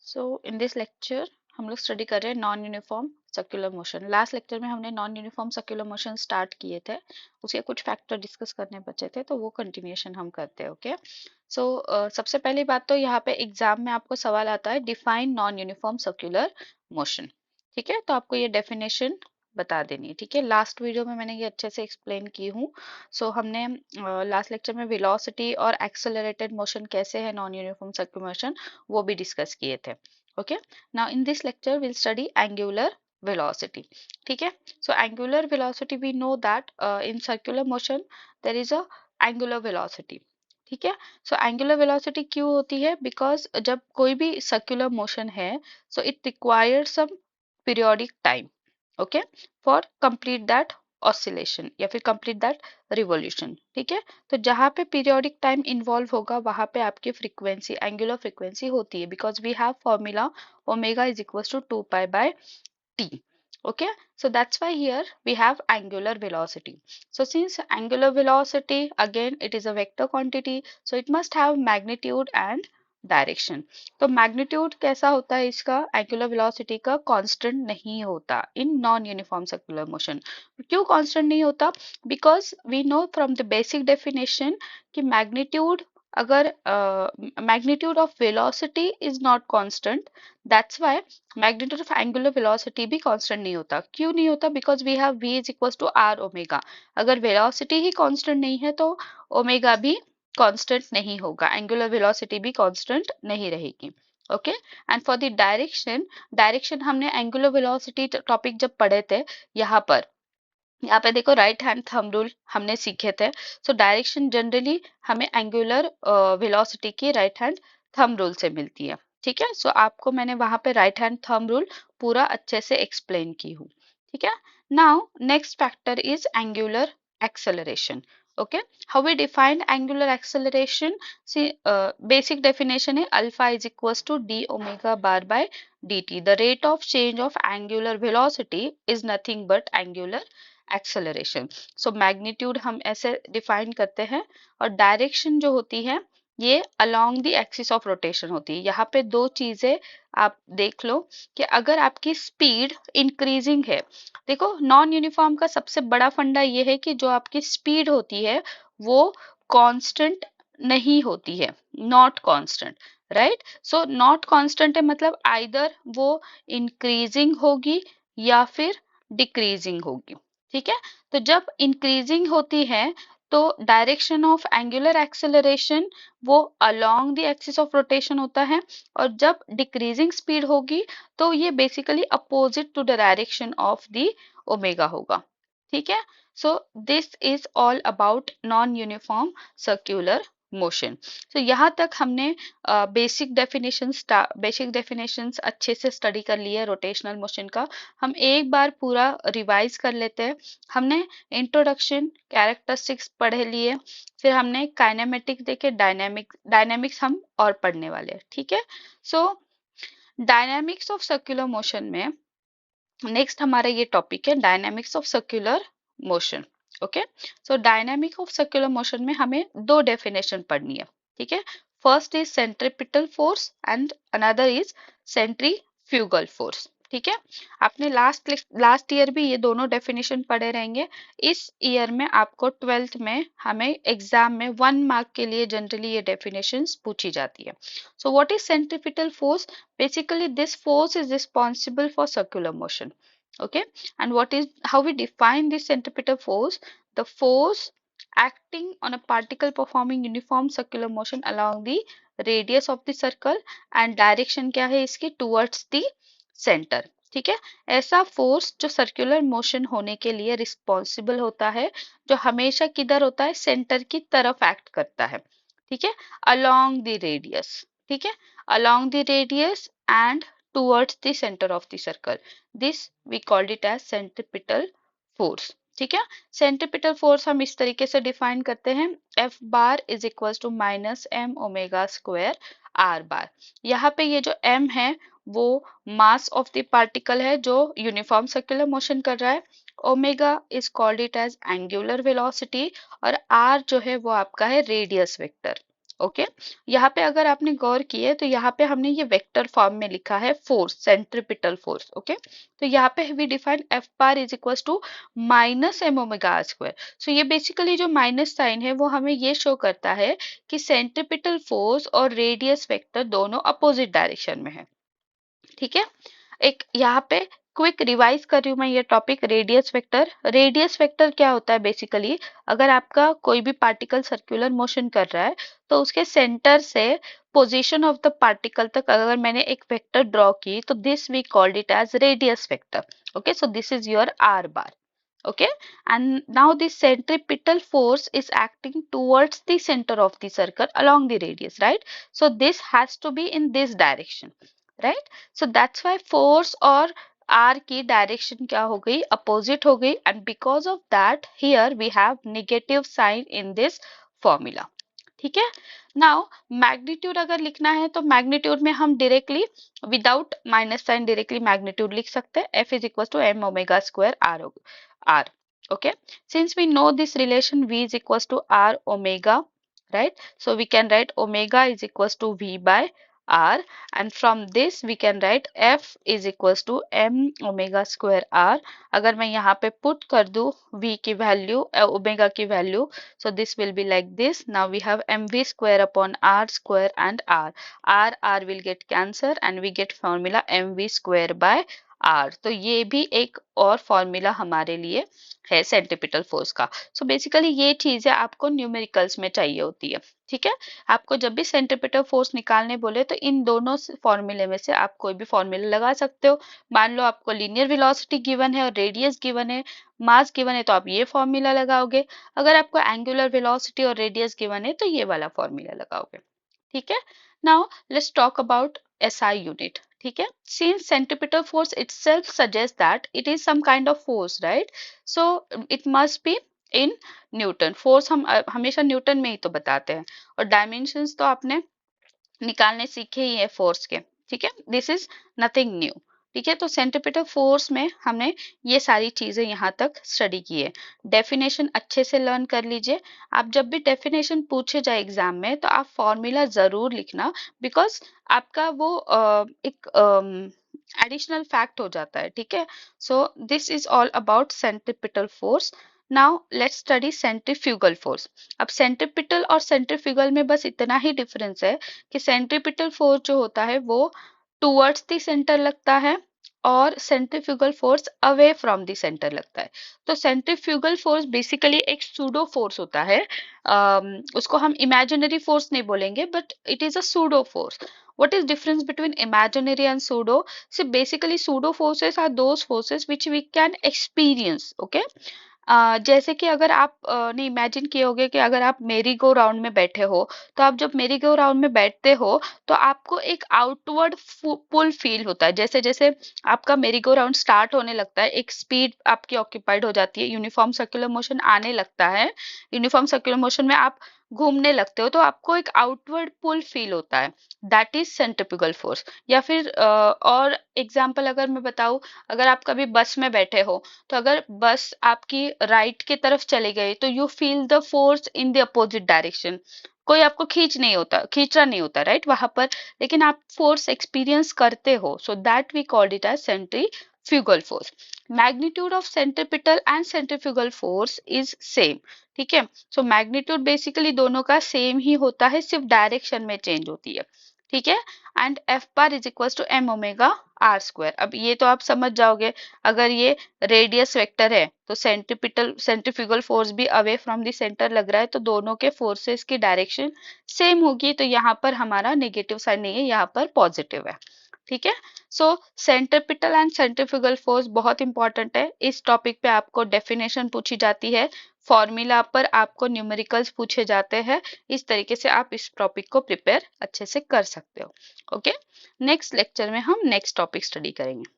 So in this lecture हम लोग study कर रहे हैं non uniform circular motion. Last lecture में हमने non uniform circular motion start किए थे, उसके कुछ फैक्टर डिस्कस करने बचे थे, तो वो कंटिन्यूएशन हम करते हैं। ओके, सो सबसे पहली बात तो यहाँ पे एग्जाम में आपको सवाल आता है define non uniform circular motion. ठीक है, तो आपको ये डेफिनेशन बता देनी है। ठीक है, लास्ट वीडियो में मैंने ये अच्छे से एक्सप्लेन की हूँ। सो हमने लास्ट लेक्चर में वेलोसिटी और एक्सेलरेटेड मोशन कैसे है नॉन यूनिफॉर्म सर्कुलर मोशन वो भी डिस्कस किए थे। Okay, now in this lecture will study angular velocity. ठीक है, so angular velocity we know that in circular motion there is a angular velocity. ठीक है, so angular velocity क्यों होती है? Because जब कोई भी circular motion है, so it requires some periodic time, okay, for complete that oscillation या फिर complete that revolution. ठीक है, तो जहाँ पे पीरियोडिक टाइम इन्वॉल्व होगा वहां पे आपकी फ्रीक्वेंसी एंगुलर फ्रीक्वेंसी होती है, because we have formula omega is equal to 2 pi by t. Okay, so that's why here we have angular velocity. So since angular velocity again it is a vector quantity, so it must have magnitude and direction. तो magnitude कैसा होता है इसका? Angular velocity का constant नहीं होता in non uniform circular motion. क्यों constant नहीं होता? Because we know from the basic definition कि मैग्नीट्यूड अगर magnitude of velocity is not constant, that's why magnitude of angular velocity भी कांस्टेंट नहीं होता। क्यों नहीं होता? Because we have v is equal to R omega. अगर वेलोसिटी ही कांस्टेंट नहीं है तो ओमेगा भी कांस्टेंट नहीं होगा, एंगुलर वेलोसिटी भी कांस्टेंट नहीं रहेगी। Okay, and for the direction, direction हमने एंगुलर वेलोसिटी टॉपिक जब पढ़े थे, यहाँ पे देखो राइट हैंड थंब रूल हमने सीखे थे। सो डायरेक्शन जनरली हमें एंगुलर वेलोसिटी की राइट हैंड थंब रूल से मिलती है। ठीक है, सो आपको मैंने वहां पे राइट हैंड थंब रूल पूरा अच्छे से एक्सप्लेन की हूँ। ठीक है, now next factor is angular acceleration. Okay, how we define angular acceleration? See basic definition है alpha is equals to d omega bar by dt. The rate of change of angular velocity is nothing but angular acceleration. So magnitude हम ऐसे define करते हैं, और direction जो होती है ये along the axis of rotation होती है। यहाँ पे दो चीजें आप देख लो कि अगर आपकी स्पीड इंक्रीजिंग है, देखो नॉन यूनिफॉर्म का सबसे बड़ा फंडा ये है कि जो आपकी स्पीड होती है वो कांस्टेंट नहीं होती है, not constant, right. So not constant है मतलब आइदर वो इंक्रीजिंग होगी या फिर डिक्रीजिंग होगी। ठीक है, तो जब इंक्रीजिंग होती है तो डायरेक्शन ऑफ एंगुलर एक्सेलरेशन वो along the axis of rotation होता है, और जब डिक्रीजिंग स्पीड होगी तो ये basically opposite to the direction of the omega होगा। ठीक है, so this is all about non uniform circular motion. तो यहाँ तक हमने बेसिक डेफिनेशंस अच्छे से स्टडी कर लिए रोटेशनल मोशन का। हम एक बार पूरा रिवाइज कर लेते हैं। हमने इंट्रोडक्शन कैरेक्टरिस्टिक्स पढ़े लिए, फिर हमने काइनेमेटिक देखे, डायनेमिक्स हम और पढ़ने वाले हैं। ठीक है, सो डायनेमिक्स ऑफ सर्कुलर मोशन में नेक्स्ट हमारा ये टॉपिक है dynamics of circular motion. Okay, so dynamic of circular motion में हमें दो डेफिनेशन पढ़नी है। ठीक है, first is centripetal force and another is centrifugal force. ठीक है, आपने लास्ट ईयर भी ये दोनों डेफिनेशन पढ़े रहेंगे। इस ईयर में आपको 12th में हमें एग्जाम में 1 मार्क के लिए जनरली ये डेफिनेशंस पूछी जाती है। So what is centripetal force? Basically this force is responsible for circular motion. Okay, and what is how we define this centripetal force? The force acting on a particle performing uniform circular motion along the radius of the circle, and direction क्या है इसकी? Towards the center. ठीक है, ऐसा force जो circular motion होने के लिए रिस्पॉन्सिबल होता है, जो हमेशा किधर होता है? सेंटर की तरफ एक्ट करता है। ठीक है, अलोंग द रेडियस। ठीक है, along the radius and towards the center of the circle. This we called it as centripetal force. ठीक है, सेंट्रीपिटल फोर्स हम इस तरीके से डिफाइन करते हैं, F bar is equal to minus M omega square R bar. यहाँ पे ये जो m है वो मास ऑफ द पार्टिकल है जो यूनिफॉर्म सर्कुलर मोशन कर रहा है, omega is called it as angular velocity, और r जो है वो आपका है रेडियस वेक्टर। ओके यहाँ पे अगर आपने गौर किए तो यहाँ पे हमने ये वेक्टर फॉर्म में लिखा है फोर्स, सेंट्रिपिटल फोर्स। ओके तो यहाँ पे we define F bar is equal to minus M omega R square. So ये बेसिकली जो माइनस साइन है वो हमें ये शो करता है कि सेंट्रिपिटल फोर्स और रेडियस वेक्टर दोनों अपोजिट डायरेक्शन में है। ठीक है एक यहाँ पे क्विक रिवाइज कर रही हूँ मैं ये टॉपिक। रेडियस वेक्टर क्या होता है बेसिकली, अगर आपका कोई भी पार्टिकल सर्कुलर मोशन कर रहा है तो उसके सेंटर से पोजीशन ऑफ द पार्टिकल तक अगर मैंने एक वेक्टर ड्रॉ की तो this we called it as radius vector. Okay so this is your R bar. Okay and now the centripetal force is acting towards the center of the circle along the radius, right? So this has to be in this direction, right? So that's why force or r की direction क्या हो गई, opposite हो गई, and because of that here we have negative sign in this formula. ठीक है now magnitude अगर लिखना है तो मैग्नीट्यूड में हम directly without minus sign directly magnitude लिख सकते हैं। F is equal to M omega square R. Okay since we know this relation v is equals to r omega, right? So we can write omega is equals to v by r, and from this we can write f is equals to m omega square r। अगर मैं यहाँ पे put कर दूँ v की value omega की value, so this will be like this। now we have mv square upon r square and r will get cancel and we get formula mv square by r। तो ये भी एक और formula हमारे लिए है centripetal force का। So basically ये चीजें आपको न्यूमेरिकल्स में चाहिए होती है। ठीक है आपको जब भी सेंट्रिपिटल फोर्स निकालने बोले तो इन दोनों फॉर्मूले में से आप कोई भी फॉर्मूला लगा सकते हो। मान लो आपको लीनियर वेलोसिटी गिवन है और रेडियस गिवन है, मास गिवन है, तो आप ये फॉर्मूला लगाओगे। अगर आपको एंगुलर वेलोसिटी और रेडियस गिवन है तो ये वाला फॉर्मूला लगाओगे। ठीक है now let's talk about SI unit। ठीक है since centripetal force itself suggests that it is some kind of force, right? So it must be in Newton. Force हम हमेशा न्यूटन में ही तो बताते हैं, और डायमेंशंस तो आपने निकालने सीखे ही है फोर्स के। ठीक है दिस इज नथिंग न्यू। ठीक है तो सेंट्रिपिटल फोर्स में हमने ये सारी चीजें यहाँ तक स्टडी की है। डेफिनेशन अच्छे से लर्न कर लीजिए। आप जब भी डेफिनेशन पूछे जाए एग्जाम में तो आप फॉर्मूला जरूर लिखना, बिकॉज आपका वो एक एडिशनल फैक्ट हो जाता है। ठीक है so this is all about centripetal force. Now let's study centrifugal force. अब सेंट्रिपिटल और सेंट्रीफ्यूगल में बस इतना ही डिफरेंस है कि सेंट्रिपिटल फोर्स जो होता है वो टूवर्ड्स द सेंटर लगता है और centrifugal force away from the centre लगता है। तो सेंट्रीफ्यूगल फोर्स बेसिकली एक सूडो फोर्स होता है। उसको हम इमेजिनरी फोर्स नहीं बोलेंगे but it is a pseudo force. what is difference between imaginary and pseudo? So basically pseudo forces are those forces which we can experience। okay जैसे कि अगर आप ने इमेजिन किए होंगे कि अगर आप मेरी गो राउंड में बैठे हो, तो आप जब मेरी गो राउंड में बैठते हो तो आपको एक आउटवर्ड पुल फील होता है। जैसे जैसे आपका मेरी गो राउंड स्टार्ट होने लगता है, एक स्पीड आपकी ऑक्यूपाइड हो जाती है, यूनिफॉर्म सर्कुलर मोशन आने लगता है, यूनिफॉर्म सर्कुलर मोशन में आप घूमने लगते हो तो आपको एक आउटवर्ड पुल फील होता है, दैट इज सेंट्रिपिटल फोर्स। या फिर और एग्जांपल अगर मैं बताऊं, अगर आप कभी बस में बैठे हो तो अगर बस आपकी राइट की तरफ चली गई तो you feel the force in the opposite direction. कोई आपको खींचना नहीं होता राइट वहां पर, लेकिन आप फोर्स एक्सपीरियंस करते हो। So that we called it as centrifugal force. Magnitude of centripetal and centrifugal force is same. ठीक है सो मैग्नीट्यूड बेसिकली दोनों का सेम ही होता है, सिर्फ डायरेक्शन में चेंज होती है। ठीक है and F bar is equal to M omega R square. अब ये तो आप समझ जाओगे, अगर ये रेडियस वेक्टर है तो सेंट्रीफ्यूगल फोर्स भी अवे फ्रॉम द सेंटर लग रहा है, तो दोनों के फोर्सेस की डायरेक्शन सेम होगी। तो यहाँ पर हमारा नेगेटिव साइन नहीं है, यहाँ पर पॉजिटिव है। ठीक है सो सेंट्रिपिटल एंड सेंट्रीफ्यूगल फोर्स बहुत इंपॉर्टेंट है। इस टॉपिक पे आपको डेफिनेशन पूछी जाती है, फॉर्मूला पर आपको न्यूमेरिकल्स पूछे जाते हैं। इस तरीके से आप इस टॉपिक को प्रिपेयर अच्छे से कर सकते हो। ओके नेक्स्ट लेक्चर में हम नेक्स्ट टॉपिक स्टडी करेंगे।